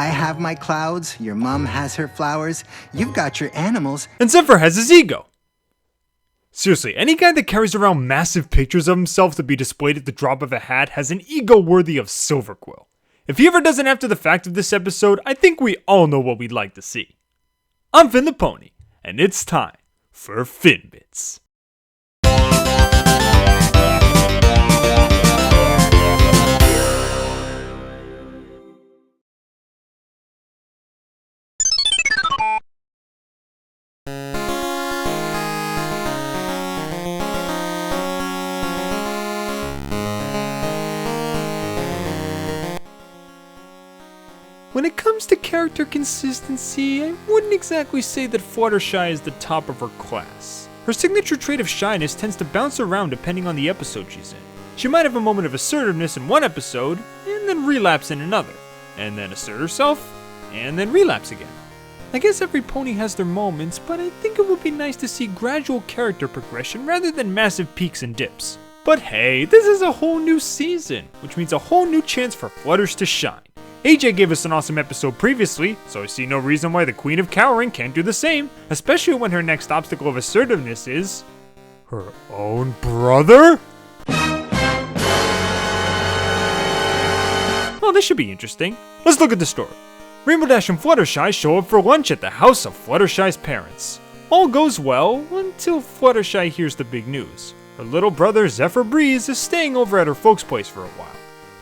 I have my clouds, your mom has her flowers, you've got your animals, and Zephyr has his ego. Seriously, any guy that carries around massive pictures of himself to be displayed at the drop of a hat has an ego worthy of Silverquill. If he ever doesn't after the fact of this episode, I think we all know what we'd like to see. I'm Finn the Pony, and it's time for Finn Bits. When it comes to character consistency, I wouldn't exactly say that Fluttershy is the top of her class. Her signature trait of shyness tends to bounce around depending on the episode she's in. She might have a moment of assertiveness in one episode, and then relapse in another, and then assert herself, and then relapse again. I guess every pony has their moments, but I think it would be nice to see gradual character progression rather than massive peaks and dips. But hey, this is a whole new season, which means a whole new chance for Flutters to shine. AJ gave us an awesome episode previously, so I see no reason why the Queen of Cowering can't do the same, especially when her next obstacle of assertiveness is her own brother? Well, this should be interesting. Let's look at the story. Rainbow Dash and Fluttershy show up for lunch at the house of Fluttershy's parents. All goes well until Fluttershy hears the big news. Her little brother Zephyr Breeze is staying over at her folks' place for a while.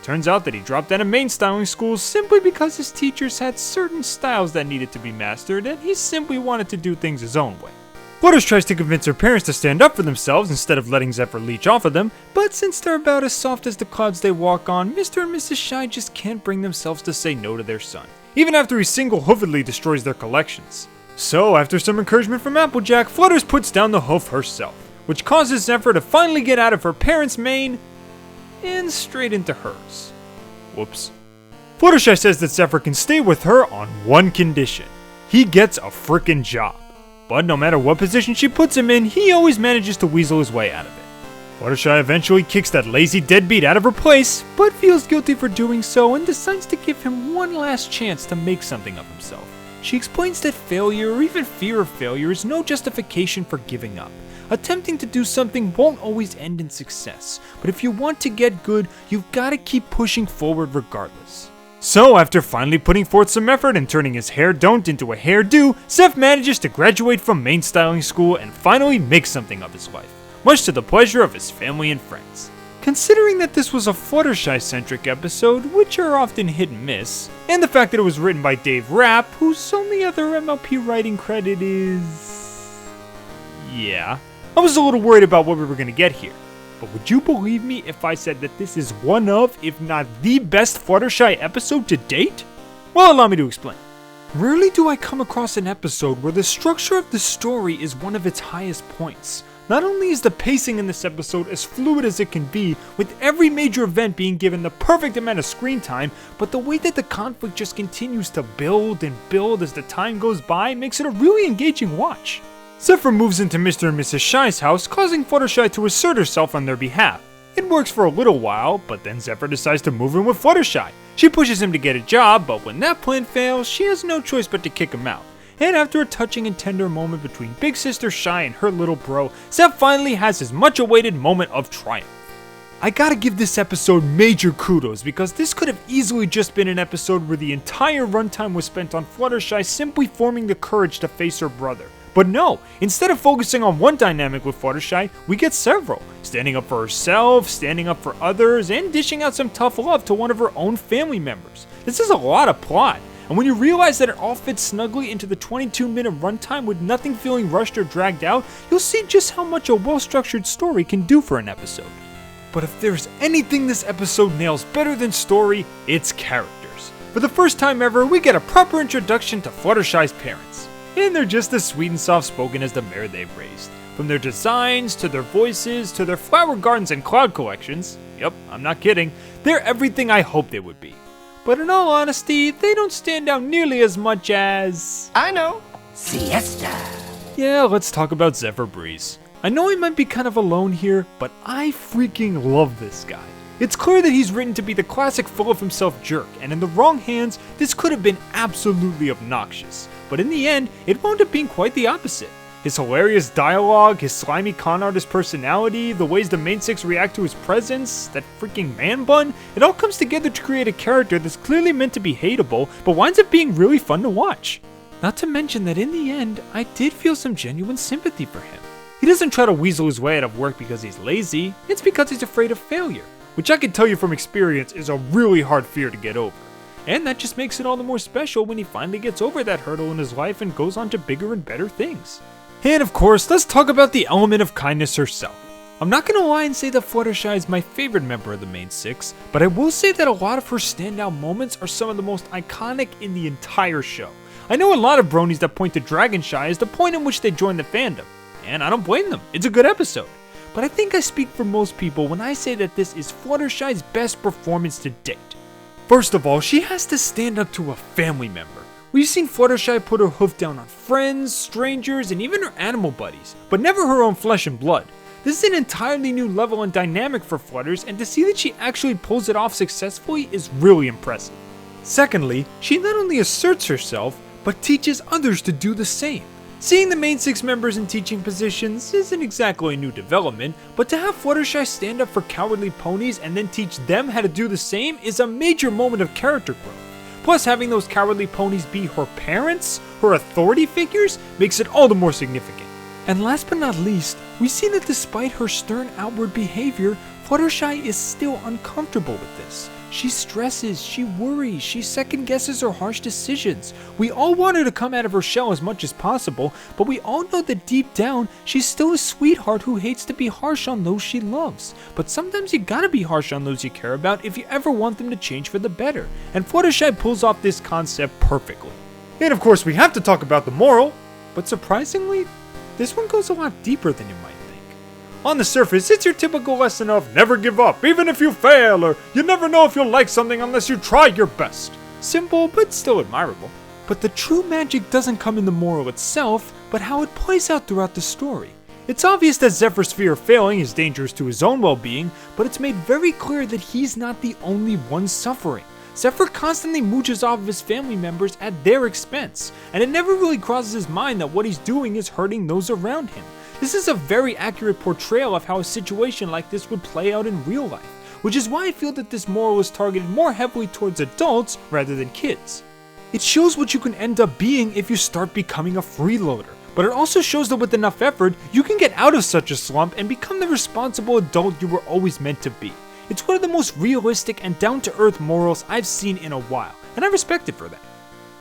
Turns out that he dropped out of main styling school simply because his teachers had certain styles that needed to be mastered and he simply wanted to do things his own way. Flutters tries to convince her parents to stand up for themselves instead of letting Zephyr leech off of them, but since they're about as soft as the clouds they walk on, Mr. and Mrs. Shy just can't bring themselves to say no to their son, even after he single-hoofedly destroys their collections. So, after some encouragement from Applejack, Flutters puts down the hoof herself, which causes Zephyr to finally get out of her parents' mane and straight into hers. Whoops. Fluttershy says that Zephyr can stay with her on one condition. He gets a frickin' job. But no matter what position she puts him in, he always manages to weasel his way out of it. Fluttershy eventually kicks that lazy deadbeat out of her place, but feels guilty for doing so and decides to give him one last chance to make something of himself. She explains that failure, or even fear of failure, is no justification for giving up. Attempting to do something won't always end in success, but if you want to get good, you've got to keep pushing forward regardless. So after finally putting forth some effort and turning his hair don't into a hairdo, Zeph manages to graduate from main styling school and finally make something of his life, much to the pleasure of his family and friends. Considering that this was a Fluttershy-centric episode, which are often hit and miss, and the fact that it was written by Dave Rapp, whose only other MLP writing credit is... yeah. I was a little worried about what we were going to get here, but would you believe me if I said that this is one of, if not the best Fluttershy episode to date? Well, allow me to explain. Rarely do I come across an episode where the structure of the story is one of its highest points. Not only is the pacing in this episode as fluid as it can be, with every major event being given the perfect amount of screen time, but the way that the conflict just continues to build and build as the time goes by makes it a really engaging watch. Zephyr moves into Mr. and Mrs. Shy's house, causing Fluttershy to assert herself on their behalf. It works for a little while, but then Zephyr decides to move in with Fluttershy. She pushes him to get a job, but when that plan fails, she has no choice but to kick him out. And after a touching and tender moment between Big Sister Shy and her little bro, Zeph finally has his much-awaited moment of triumph. I gotta give this episode major kudos because this could have easily just been an episode where the entire runtime was spent on Fluttershy simply forming the courage to face her brother. But no, instead of focusing on one dynamic with Fluttershy, we get several, standing up for herself, standing up for others, and dishing out some tough love to one of her own family members. This is a lot of plot, and when you realize that it all fits snugly into the 22-minute runtime with nothing feeling rushed or dragged out, you'll see just how much a well-structured story can do for an episode. But if there's anything this episode nails better than story, it's characters. For the first time ever, we get a proper introduction to Fluttershy's parents. And they're just as sweet and soft-spoken as the mare they've raised. From their designs, to their voices, to their flower gardens and cloud collections, yep, I'm not kidding, they're everything I hoped they would be. But in all honesty, they don't stand out nearly as much as... I know, siesta. Yeah, let's talk about Zephyr Breeze. I know I might be kind of alone here, but I freaking love this guy. It's clear that he's written to be the classic full of himself jerk, and in the wrong hands, this could have been absolutely obnoxious. But in the end, it wound up being quite the opposite. His hilarious dialogue, his slimy con artist personality, the ways the main six react to his presence, that freaking man bun, it all comes together to create a character that's clearly meant to be hateable, but winds up being really fun to watch. Not to mention that in the end, I did feel some genuine sympathy for him. He doesn't try to weasel his way out of work because he's lazy, it's because he's afraid of failure, which I can tell you from experience is a really hard fear to get over. And that just makes it all the more special when he finally gets over that hurdle in his life and goes on to bigger and better things. And of course, let's talk about the element of kindness herself. I'm not gonna lie and say that Fluttershy is my favorite member of the main six, but I will say that a lot of her standout moments are some of the most iconic in the entire show. I know a lot of bronies that point to Dragonshy as the point in which they joined the fandom, and I don't blame them, it's a good episode. But I think I speak for most people when I say that this is Fluttershy's best performance to date. First of all, she has to stand up to a family member. We've seen Fluttershy put her hoof down on friends, strangers, and even her animal buddies, but never her own flesh and blood. This is an entirely new level and dynamic for Flutters, and to see that she actually pulls it off successfully is really impressive. Secondly, she not only asserts herself, but teaches others to do the same. Seeing the main six members in teaching positions isn't exactly a new development, but to have Fluttershy stand up for cowardly ponies and then teach them how to do the same is a major moment of character growth. Plus, having those cowardly ponies be her parents, her authority figures, makes it all the more significant. And last but not least, we see that despite her stern outward behavior, Fluttershy is still uncomfortable with this. She stresses, she worries, she second guesses her harsh decisions. We all want her to come out of her shell as much as possible, but we all know that deep down, she's still a sweetheart who hates to be harsh on those she loves. But sometimes you gotta be harsh on those you care about if you ever want them to change for the better. And Fluttershy pulls off this concept perfectly. And of course we have to talk about the moral, but surprisingly, this one goes a lot deeper than you might think. On the surface, it's your typical lesson of never give up, even if you fail, or you never know if you'll like something unless you try your best. Simple, but still admirable. But the true magic doesn't come in the moral itself, but how it plays out throughout the story. It's obvious that Zephyr's fear of failing is dangerous to his own well-being, but it's made very clear that he's not the only one suffering. Zephyr constantly mooches off of his family members at their expense, and it never really crosses his mind that what he's doing is hurting those around him. This is a very accurate portrayal of how a situation like this would play out in real life, which is why I feel that this moral is targeted more heavily towards adults rather than kids. It shows what you can end up being if you start becoming a freeloader, but it also shows that with enough effort, you can get out of such a slump and become the responsible adult you were always meant to be. It's one of the most realistic and down-to-earth morals I've seen in a while, and I respect it for that.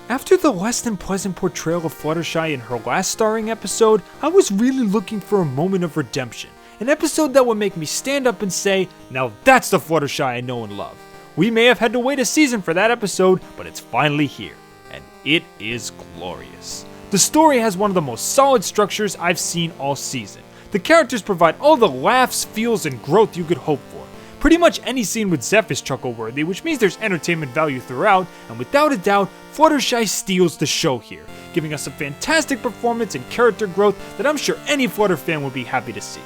After the less than pleasant portrayal of Fluttershy in her last starring episode, I was really looking for a moment of redemption. An episode that would make me stand up and say, now that's the Fluttershy I know and love. We may have had to wait a season for that episode, but it's finally here. And it is glorious. The story has one of the most solid structures I've seen all season. The characters provide all the laughs, feels, and growth you could hope for. Pretty much any scene with Zeph is chuckle-worthy, which means there's entertainment value throughout, and without a doubt, Fluttershy steals the show here, giving us a fantastic performance and character growth that I'm sure any Flutter fan would be happy to see.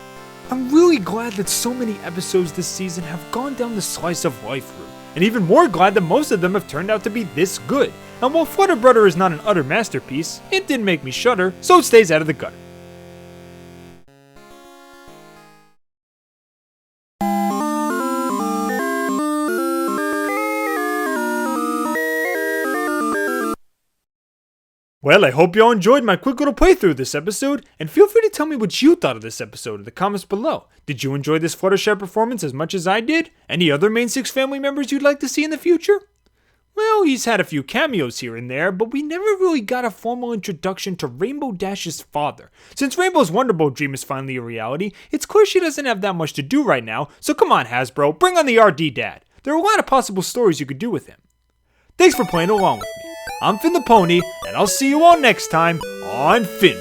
I'm really glad that so many episodes this season have gone down the slice of life route, and even more glad that most of them have turned out to be this good. And while Flutter Brutter is not an utter masterpiece, it did make me shudder, so it stays out of the gutter. Well, I hope y'all enjoyed my quick little playthrough of this episode, and feel free to tell me what you thought of this episode in the comments below. Did you enjoy this Fluttershy performance as much as I did? Any other main six family members you'd like to see in the future? Well, he's had a few cameos here and there, but we never really got a formal introduction to Rainbow Dash's father. Since Rainbow's Wonderbolt dream is finally a reality, it's clear she doesn't have that much to do right now, so come on Hasbro, bring on the RD dad. There are a lot of possible stories you could do with him. Thanks for playing along with me. I'm Finn the Pony, and I'll see you all next time on Finn.